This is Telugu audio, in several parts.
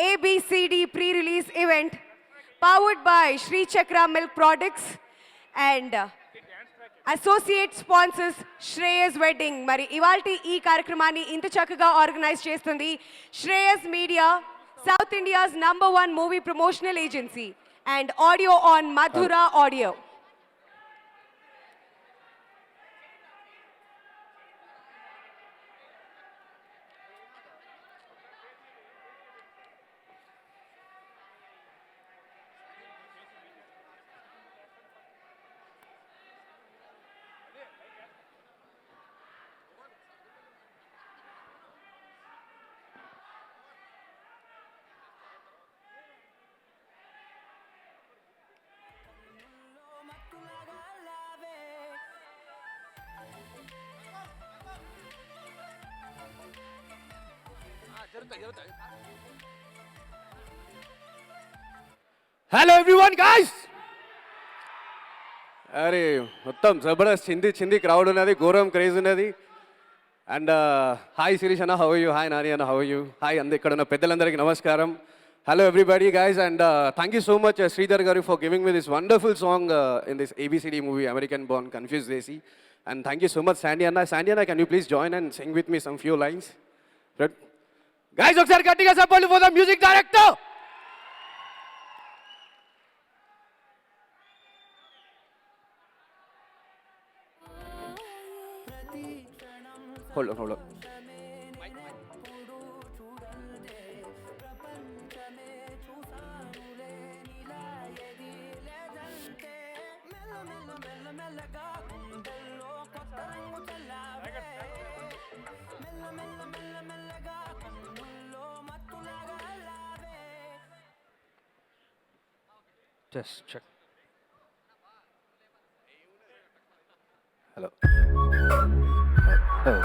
ABCD pre-release event powered by Sri Chakra Milk Products and associate sponsors Shreyas Wedding. Mari ivalti ee కార్యక్రమాన్ని ఇంత చక్కగా ఆర్గనైజ్ చేస్తుంది Shreyas Media, South India's #1 movie promotional agency, and audio on Madhura Audio. Hello everyone guys! అరే మొత్తం జబర్దస్త్ చింది క్రౌడ్ ఉన్నది, ఘోరం క్రేజ్ ఉన్నది. అండ్ హాయ్ శిరీష్ అన్న, హౌ యూ? హాయ్ నాని అన్న, హౌ యూ? హాయ్ అంద ఇక్కడ ఉన్న పెద్దలందరికీ నమస్కారం. Hello everybody guys, and thank you so much Sridhar garu for giving me this wonderful song in this ABCD movie American born confuse చేసి. And thank you so much Sandy అన్న, can you please join and sing with me some few lines? Guys ఒకసారి గట్టిగా support for the music director. Hold on. Just check. Hello. Oh.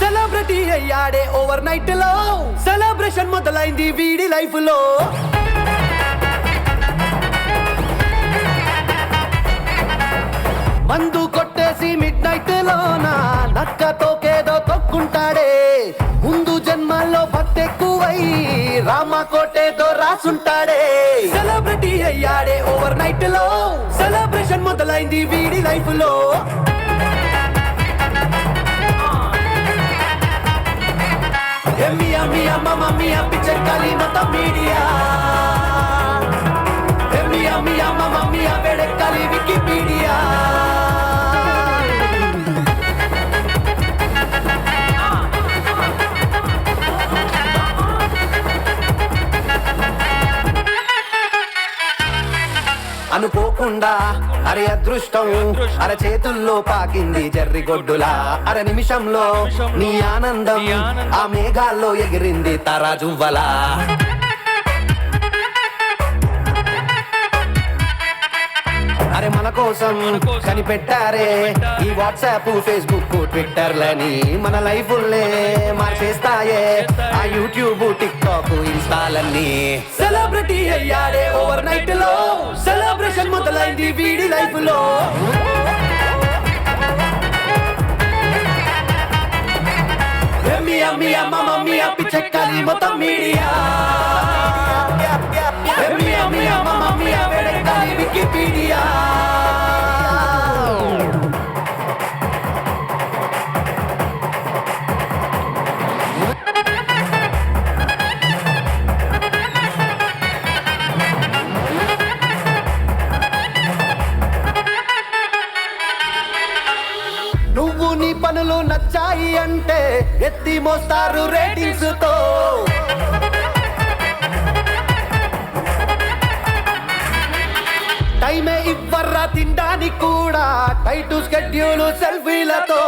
Celebrity అయ్యాడే ఓవర్ నైట్ లో, సెలబ్రేషన్ మొదలైంది వీడి లైఫ్ లో. మందు కొట్టేసి మిడ్ నైట్ లోన నక్కతోకేదో తొక్కుంటాడే. ముందు జన్మల్లో భక్తెక్కువై రామ కోటేదో రాసుంటాడే. సెలబ్రిటీ అయ్యాడే ఓవర్ నైట్ లో, సెలబ్రేషన్ మొదలైంది వీడి లైఫ్ లో. Mia, mamma mia, piccecali మొత్తం మీడియా. Mia, mamma mia, వెడెక్కలి వికీపీడియా. అనుకోకుండా అరే అదృష్టం అర చేతుల్లో పాకింది జర్రిగొడ్డులా. అర నిమిషంలో నీ ఆనందం ఆ మేఘాల్లో ఎగిరింది తారాజువ్వలా. అరే మన కోసం కనిపెట్టారే ఈ వాట్సాప్, ఫేస్బుక్, ట్విట్టర్లని. మన లైఫుల్నే మార్చేస్తాయే ఆ యూట్యూబ్, టిక్టాక్, ఇన్స్టాలన్నీ. సెలబ్రిటీ అయ్యాడే ఓవర్ నైట్ లో, సెలబ్రేషన్ మొదలైంది వీడి లైఫ్ లో. Mia, mamma mia, పిచ్చెక్కలి మొత్తం మీడియా. Mia, mamma mia, వెడెక్కలి వికీపీడియా. నువ్వు నీ పనులు నచ్చాయి అంటే ఎత్తి మోస్తారు రేటింగ్స్ తో. టైమే ఇవ్వర్రా తినడానికి కూడా, టైటు స్కెడ్యూల్ సెల్ఫీలతో.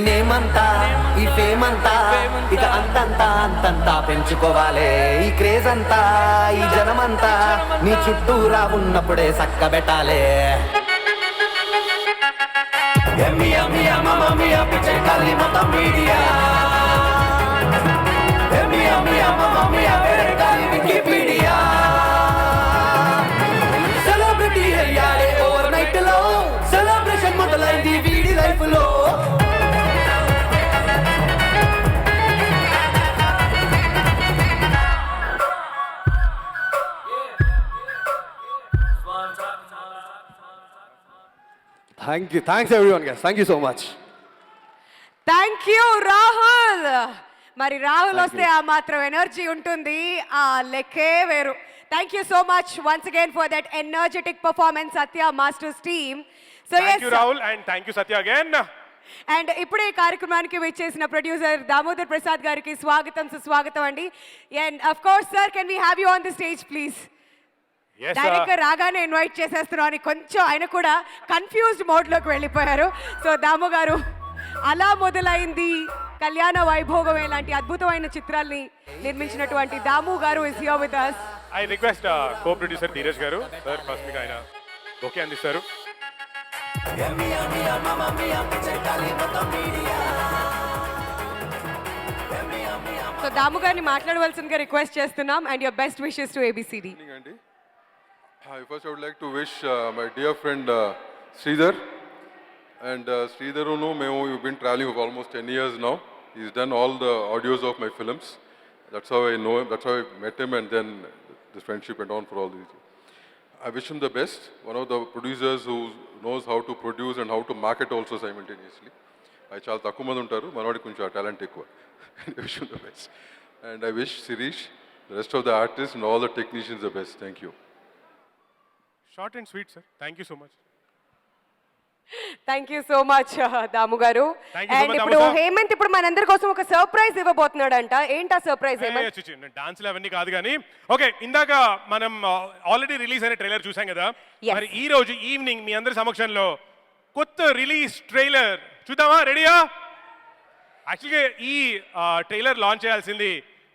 నేమంతా ఈ ఫేమ్ అంతా ఇక అంతంతా పెంచుకోవాలే ఈ క్రేజ్ అంతా ఈ జనమంతా నీ చుట్టూరా ఉన్నప్పుడే సక్కబెట్టాలే పిచ్చెక్కాలి మొత్తం మీడియా వికీపీడియా సెలబ్రిటీ అయ్యాడే ఓవర్ నైట్ లో సెలబ్రేషన్ మొదలైంది వీడి లైఫ్ లో thanks everyone guys, thank you so much. Thank you Rahul. మరి రాహుల్ వస్తే ఆ మాత్రం ఎనర్జీ ఉంటుంది, ఆ లెక్కే వేరు. Thank you so much once again for that energetic performance Satya masters team. So thank you Rahul and thank you Satya again. And ఇప్పుడే ఈ కార్యక్రమానికి విచ్చేసిన ప్రొడ్యూసర్ దామోదర్ ప్రసాద్ గారికి స్వాగతం సుస్వాగతం అండి. And of course sir, can we have you on the stage please? Yes, డైరెక్ట్గా రాగానే ఇన్వైట్ చేసేస్తున్నాం అని కొంచెం ఆయన కూడా కన్ఫ్యూజ్డ్ మోడ్లోకి వెళ్ళిపోయారు. సో దాము గారు, అలా మొదలైంది కళ్యాణ వైభోగం లాంటి అద్భుతమైన చిత్రాల్ని నిర్మించినటువంటి దాము గారు is here with us. I request co producer Dheeraj గారు సార్ ఫస్ట్ మీకు ఆయన ఓకే అందిస్తారు. సో దాము గారిని మాట్లాడవలసిందిగా రిక్వెస్ట్ చేస్తున్నాం. And your best wishes to ABCD. First, I would like to wish my dear friend Sridhar. And Sridhar, we've been traveling for almost 10 years now. He's done all the audios of my films. That's how I know him, that's how I met him, and then the friendship went on for all these years. I wish him the best. One of the producers who knows how to produce and how to market also simultaneously. I చాలా తక్కువ మంది ఉంటారు, మనవాడికి కొంచెం టాలెంట్ ఎక్కువ. I wish him the best. And I wish Sirish, the rest of the artists and all the technicians the best. Thank you. Short and sweet sir, thank you so much. Thank you so much Damu garu. Thank you so and much, ఇప్పుడు దాము sir. హేమంత్ ఇప్పుడు మనందరి కోసం ఒక సర్ప్రైజ్ ఇవ్వబోతున్నాడంట. ఏంటా సర్ప్రైజ్ హేమంత్? డాన్స్లు అవన్నీ కాదు కానీ ఓకే, ఇందాక మనం ఆల్రెడీ రిలీజ్ అయిన ట్రైలర్ చూసాం కదా. Yes. మరి ఈ రోజు ఈవినింగ్ మీ అందరి సమక్షంలో కొత్త రిలీజ్ ట్రైలర్ చూద్దామా? రెడీయా? యాక్చువల్గా ఈ ట్రైలర్ లాంచ్ చేయాల్సింది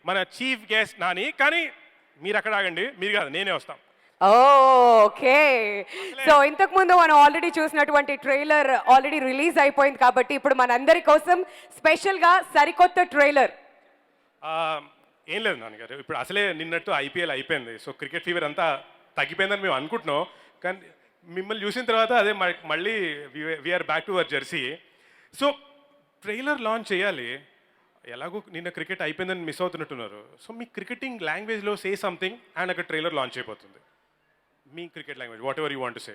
మన చీఫ్ గెస్ట్ నాని, కానీ మీరు అక్కడ ఆగండి, మీరు కాదు నేనే వస్తాం. ఓకే. సో ఇంతకు ముందు మనం ఆల్రెడీ చూసినటువంటి ట్రైలర్ ఆల్రెడీ రిలీజ్ అయిపోయింది కాబట్టి ఇప్పుడు మనందరి కోసం స్పెషల్గా సరికొత్త ట్రైలర్. ఏం లేదు నాన్నగారు, ఇప్పుడు అసలే నిన్నట్టు IPL అయిపోయింది, సో క్రికెట్ ఫీవర్ అంతా తగ్గిపోయిందని మేము అనుకుంటున్నాం. కానీ మిమ్మల్ని చూసిన తర్వాత అదే మళ్ళీ we're back to our jersey. So trailer launch చేయాలి, ఎలాగో నిన్న క్రికెట్ అయిపోయిందని మిస్ అవుతున్నట్టున్నారు. సో మీ క్రికెటింగ్ లాంగ్వేజ్లో సే సంథింగ్ అండ్ అక్కడ ట్రైలర్ లాంచ్ అయిపోతుంది. మీ cricket language whatever you want to say.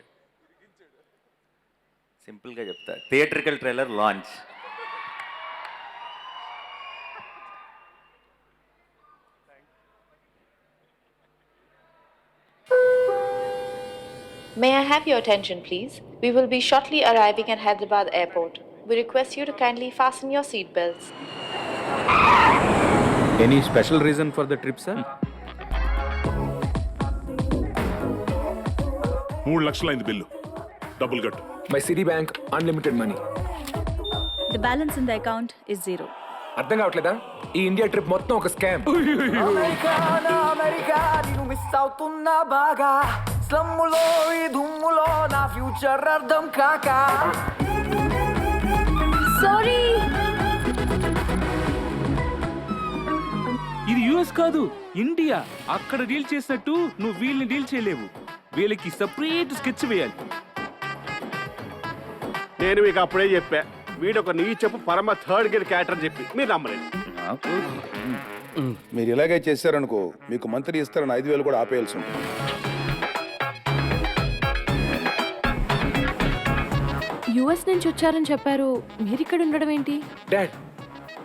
సింపుల్గా చెప్తా, theatrical trailer launch. May I have your attention, please? We will be shortly arriving at Hyderabad Airport. We request you to kindly fasten your seatbelts. Any special reason for the trip, sir? 3 లక్షలైంది బిల్లు, డబ్బులు కట్టు. My Citibank unlimited money. The balance in the account is 0. అర్థం కావట్లేదా? ఈ ఇండియా ట్రిప్ మొత్తం ఒక స్కామ్. అమెరికా నేను మిస్ అవుతున్నా బాగా, స్లమ్ములో ఈ దుమ్ములో నా ఫ్యూచర్ అర్థం కాక. Sorry! ఇది US కాదు, ఇండియా. అక్కడ డీల్ చేసినట్టు నువ్వు వీళ్ళని డీల్ చేయలేవు. వీళ్ళకి సపరేట్ స్కెచ్ వేయాలి. నేను మీకు అప్పుడే చెప్పా, వీడొక నీ చెప్పు పరమ థర్డ్ గేర్ క్యారెక్టర్ చెప్పి మీరు నమ్మలేదు. మీరు ఇలాగే చేశారనుకో, మీకు మంత్రి ఇస్తారని 5,000 కూడా ఆపేయాల్సి ఉంటుంది. US నుంచి వచ్చారని చెప్పారు, మీరు ఇక్కడ ఉండడం ఏంటి? డాడ్,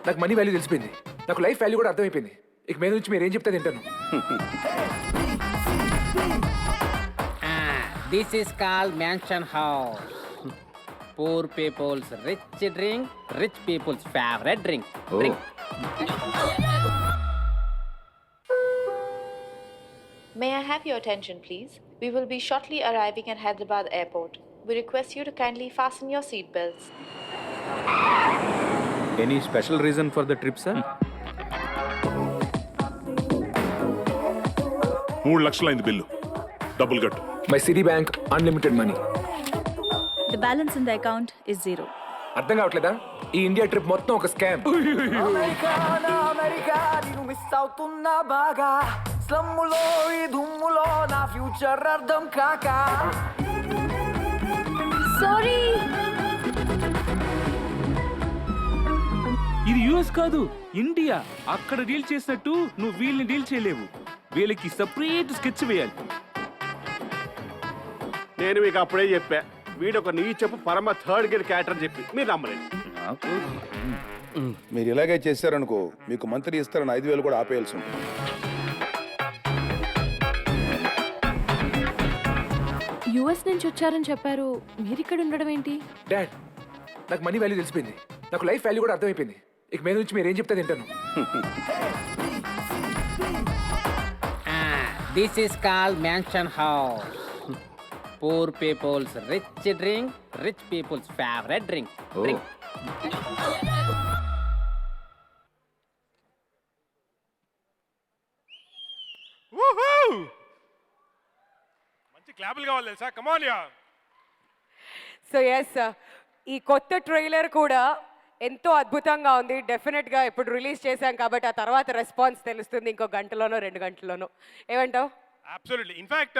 నాకు మనీ వాల్యూ తెలిసిపోయింది, నాకు లైఫ్ వాల్యూ కూడా అర్థమైపోయింది. ఇక మీద నుంచి మీరు ఏం చెప్తే తింటాను. This is called mansion house. Poor people's rich drink, rich people's favorite drink. Drink. May I have your attention, please? We will be shortly arriving at Hyderabad Airport. We request you to kindly fasten your seatbelts. Any special reason for the trip sir? 3 లక్షలైంది బిల్లు, డబ్బులు కట్టు. My Citibank unlimited money. The balance in the account is 0. అర్థం కావట్లేదా? ఈ ఇండియా ట్రిప్ మొత్తం ఒక స్కామ్. మిస్ అవుతున్నా బాగా స్లమ్ములో ఈ దుమ్ములో నా ఫ్యూచర్ అర్థం కాక. సారీ. ఇది యుఎస్ కాదు, ఇండియా. అక్కడ డీల్ చేసినట్టు నువ్వు వీళ్ళని డీల్ చేయలేవు. వీళ్ళకి సపరేట్ స్కెచ్ వేయాలి. నేను మీకు అప్పుడే చెప్పా, వీడొక నీ చెప్పు పరమ థర్డ్ గేర్ క్యారెక్టర్ అని చెప్పి మీరు నమ్మలేదు. మీరు ఇలాగే చేశారనుకో, మీకు మంత్రి ఇస్తారని 5,000 కూడా ఆపేయాల్సి ఉంటుంది. యుఎస్ నుంచి వచ్చారని చెప్పారు, మీరు ఇక్కడ ఉండడం ఏంటి? డాడ్, నాకు మనీ వాల్యూ తెలిసిపోయింది. నాకు లైఫ్ వాల్యూ కూడా అర్థమైపోయింది. ఇక మీద నుంచి మీరు ఏం చెప్తే తింటాను. This is call mansion house. Poor peoples rich drink, rich peoples favourite drink. మంచి క్లాపులు కావాలి తెలుసా? Come on yeah. సో ఎస్, ఈ కొత్త ట్రైలర్ కూడా ఎంతో అద్భుతంగా ఉంది. డెఫినెట్గా ఇప్పుడు రిలీజ్ చేశాం కాబట్టి ఆ తర్వాత రెస్పాన్స్ తెలుస్తుంది ఇంకో గంటలోనో 2 గంటల్లోనో. ఏమంటావు? అబ్సల్యూట్లీ. ఇన్ఫ్యాక్ట్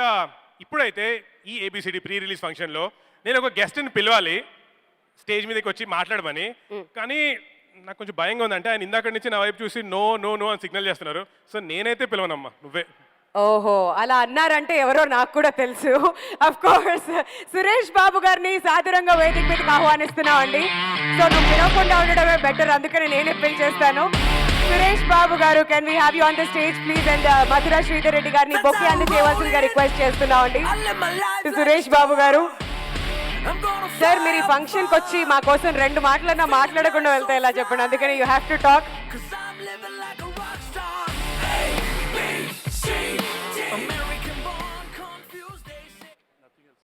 ఇప్పుడైతే ఈ ఏబిసిడి ప్రీ రిలీజ్ ఫంక్షన్లో నేను ఒక గెస్ట్ని పిలవాలి స్టేజ్ మీదకి వచ్చి మాట్లాడమని. కానీ నాకు కొంచెం భయంగా ఉందంటే ఆయన ఇందాక నుంచి నా వైపు చూసి నో నో నో అని సిగ్నల్ చేస్తున్నారు. సో నేనైతే పిలవనమ్మా, నువ్వే. ఓహో, అలా అన్నారంటే ఎవరో నాకు కూడా తెలుసు. అఫ్ కోర్స్ సురేష్ బాబు గారిని సాదరంగా వేదిక మీదకి ఆహ్వానిస్తున్నామండి. సో నువ్వు పిలవకుండా ఉండడమే బెటర్, అందుకని నేనే పిల్ చేస్తాను. సురేష్ బాబు గారు, can we have you on the stage please? And Madhura Sridhar Reddy గారిని బొకే అందజేయవలసిందిగా రిక్వెస్ట్ చేస్తున్నామండి. సురేష్ బాబు గారు, సార్ మీరు ఈ ఫంక్షన్కి వచ్చి మా కోసం 2 మాటలన్నా మాట్లాడకుండా వెళ్తే ఎలా చెప్పండి? అందుకని యూ హ్యావ్ టు టాక్.